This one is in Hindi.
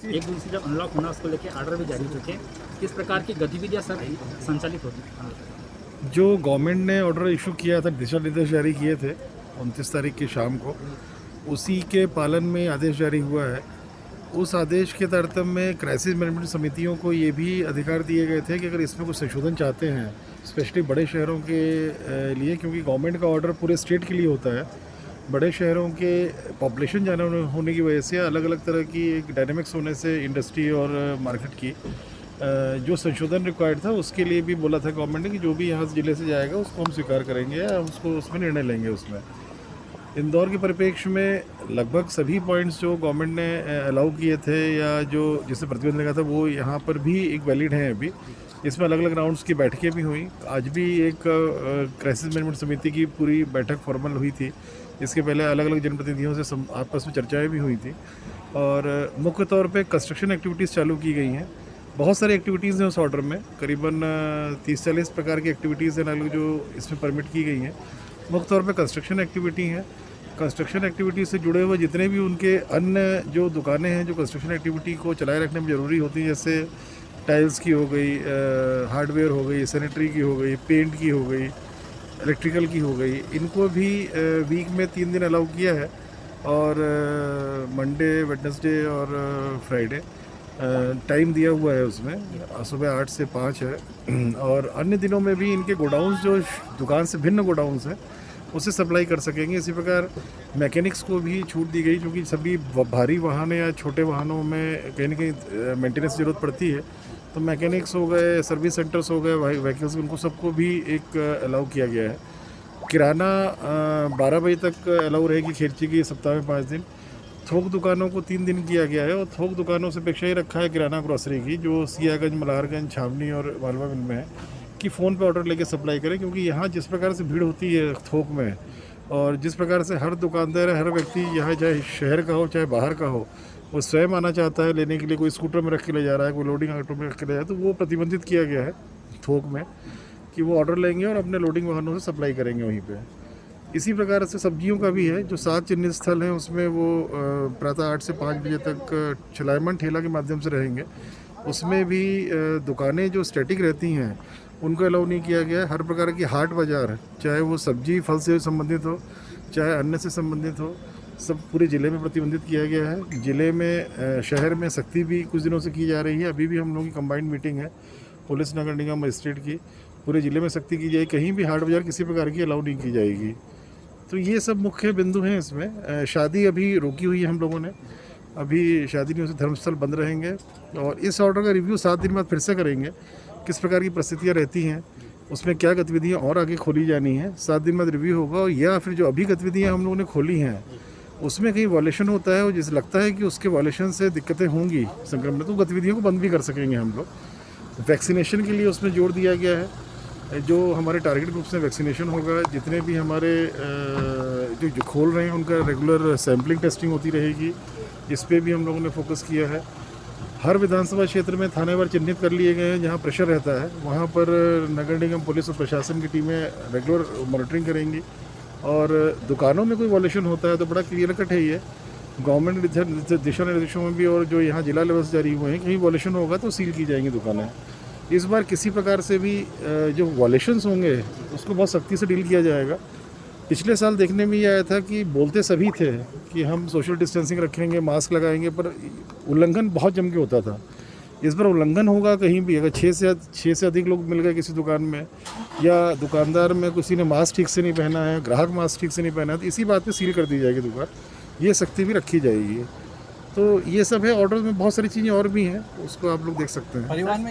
एक दिन से जब अनलॉक होना उसको लेके आर्डर भी जारी हो चुके हैं। किस प्रकार की गतिविधियां सर संचालित होती हैं? जो गवर्नमेंट ने ऑर्डर इशू किया था, दिशा निर्देश जारी किए थे 29 तारीख की शाम को, उसी के पालन में आदेश जारी हुआ है। उस आदेश के तारतम्य में क्राइसिस मैनेजमेंट समितियों को ये भी अधिकार दिए गए थे कि अगर इसमें कुछ संशोधन चाहते हैं, स्पेशली बड़े शहरों के लिए, क्योंकि गवर्नमेंट का ऑर्डर पूरे स्टेट के लिए होता है, बड़े शहरों के पॉपुलेशन ज़्यादा होने की वजह से, अलग अलग तरह की एक डायनेमिक्स होने से इंडस्ट्री और मार्केट की जो संशोधन रिक्वायर्ड था, उसके लिए भी बोला था गवर्नमेंट ने कि जो भी यहाँ से ज़िले से जाएगा उसको हम स्वीकार करेंगे, हम उसको उसमें निर्णय लेंगे। उसमें इंदौर के परिप्रेक्ष्य में लगभग सभी पॉइंट्स जो गवर्नमेंट ने अलाउ किए थे या जो जिससे प्रतिबंध लगा था, वो यहाँ पर भी एक वैलिड हैं अभी। इसमें अलग अलग राउंड्स की बैठकें भी हुई। आज भी एक क्राइसिस मैनेजमेंट समिति की पूरी बैठक फॉर्मल हुई थी। इसके पहले अलग अलग जनप्रतिनिधियों से आपस में चर्चाएं भी हुई थी और मुख्य तौर पे कंस्ट्रक्शन एक्टिविटीज़ चालू की गई हैं। बहुत सारी एक्टिविटीज़ हैं उस ऑर्डर में, करीबन 30-40 प्रकार की एक्टिविटीज़ हैं अलग जो इसमें परमिट की गई हैं। मुख्य तौर पे कंस्ट्रक्शन एक्टिविटी हैं। कंस्ट्रक्शन एक्टिविटी से जुड़े हुए जितने भी उनके अन्य जो दुकानें हैं जो कंस्ट्रक्शन एक्टिविटी को चलाए रखने में ज़रूरी होती हैं, जैसे टाइल्स की हो गई, हार्डवेयर हो गई, सैनिटरी की हो गई, पेंट की हो गई, इलेक्ट्रिकल की हो गई, इनको भी वीक में 3 दिन अलाउ किया है और मंडे, वेडनेसडे और फ्राइडे टाइम दिया हुआ है। उसमें सुबह 8 से 5 है और अन्य दिनों में भी इनके गोडाउन्स जो दुकान से भिन्न गोडाउन्स हैं उससे सप्लाई कर सकेंगे। इसी प्रकार मैकेनिक्स को भी छूट दी गई, क्योंकि सभी भारी वाहन या छोटे वाहनों में कहीं ना कहीं मेंटेनेंस की ज़रूरत पड़ती है, तो मैकेनिक्स हो गए, सर्विस सेंटर्स हो गए, व्हीकल्स, उनको सबको भी एक अलाउ किया गया है। किराना 12 बजे तक अलाउ रहेगी खेरची की, सप्ताह में 5 दिन। थोक दुकानों को 3 दिन किया गया है और थोक दुकानों से अपेक्षा ही रखा है किराना ग्रॉसरी की, जो सियागंज, मल्हारगंज, छावनी और मालवा मिल में है, कि फ़ोन पे ऑर्डर लेके सप्लाई करें। क्योंकि यहाँ जिस प्रकार से भीड़ होती है थोक में और जिस प्रकार से हर दुकानदार, हर व्यक्ति यहाँ चाहे शहर का हो चाहे बाहर का हो, वो स्वयं आना चाहता है लेने के लिए। कोई स्कूटर में रख के ले जा रहा है, कोई लोडिंग ऑटो में रख के ले जा रहा है, तो वो प्रतिबंधित किया गया है थोक में कि वो ऑर्डर लेंगे और अपने लोडिंग वाहनों से सप्लाई करेंगे वहीं पे। इसी प्रकार से सब्जियों का भी है, जो 7 चिन्हित स्थल हैं उसमें वो प्रातः 8 से 5 बजे तक चलायमान ठेला के माध्यम से रहेंगे। उसमें भी दुकानें जो स्टैटिक रहती हैं उनको अलाउ नहीं किया गया है। हर प्रकार की हाट बाज़ार, चाहे वो सब्जी फल से संबंधित हो चाहे अन्य से संबंधित हो, सब पूरे ज़िले में प्रतिबंधित किया गया है। ज़िले में शहर में सख्ती भी कुछ दिनों से की जा रही है। अभी भी हम लोगों की कंबाइंड मीटिंग है पुलिस, नगर निगम, मजिस्ट्रेट की। पूरे ज़िले में सख्ती की जाएगी, कहीं भी हाट बाज़ार किसी प्रकार की अलाउ नहीं की जाएगी। तो ये सब मुख्य बिंदु हैं इसमें। शादी अभी रोकी हुई है हम लोगों ने, अभी शादी नहीं हो, धर्मस्थल बंद रहेंगे और इस ऑर्डर का रिव्यू 7 दिन बाद फिर से करेंगे, किस प्रकार की परिस्थितियाँ रहती हैं, उसमें क्या गतिविधियाँ और आगे खोली जानी है। 7 दिन बाद रिव्यू होगा, या फिर जो अभी गतिविधियाँ हम लोगों ने खोली हैं उसमें कहीं वॉलेशन होता है और जिस लगता है कि उसके वॉलेशन से दिक्कतें होंगी संक्रमण, तो गतिविधियों को बंद भी कर सकेंगे हम लोग। वैक्सीनेशन के लिए उसमें जोर दिया गया है। जो हमारे टारगेट ग्रुप से वैक्सीनेशन होगा, जितने भी हमारे जो खोल रहे हैं उनका रेगुलर सैम्पलिंग टेस्टिंग होती रहेगी, इस पे भी हम लोगों ने फोकस किया है। हर विधानसभा क्षेत्र में थानेवार चिन्हित कर लिए गए हैं, जहां प्रेशर रहता है वहां पर नगर निगम, पुलिस और प्रशासन की टीमें रेगुलर मॉनिटरिंग करेंगी। और दुकानों में कोई वॉल्यूशन होता है तो बड़ा क्लियर कट है, ये गवर्नमेंट दिशा निर्देशों में भी और जो यहाँ जिला लेवल से जारी हुए हैं, कहीं वॉल्यूशन होगा तो सील की जाएंगी दुकानें। इस बार किसी प्रकार से भी जो वॉल्यूशंस होंगे उसको बहुत सख्ती से डील किया जाएगा। पिछले साल देखने में ये आया था कि बोलते सभी थे कि हम सोशल डिस्टेंसिंग रखेंगे, मास्क लगाएंगे, पर उल्लंघन बहुत जम के होता था। इस बार उल्लंघन होगा कहीं भी, अगर 6 से अधिक लोग मिल गए किसी दुकान में, या दुकानदार में किसी ने मास्क ठीक से नहीं पहना है, ग्राहक मास्क ठीक से नहीं पहना है, तो इसी बात पे सील कर दी जाएगी दुकान। ये सख्ती भी रखी जाएगी। तो ये सब है ऑर्डर में। बहुत सारी चीज़ें और भी हैं, उसको आप लोग देख सकते हैं।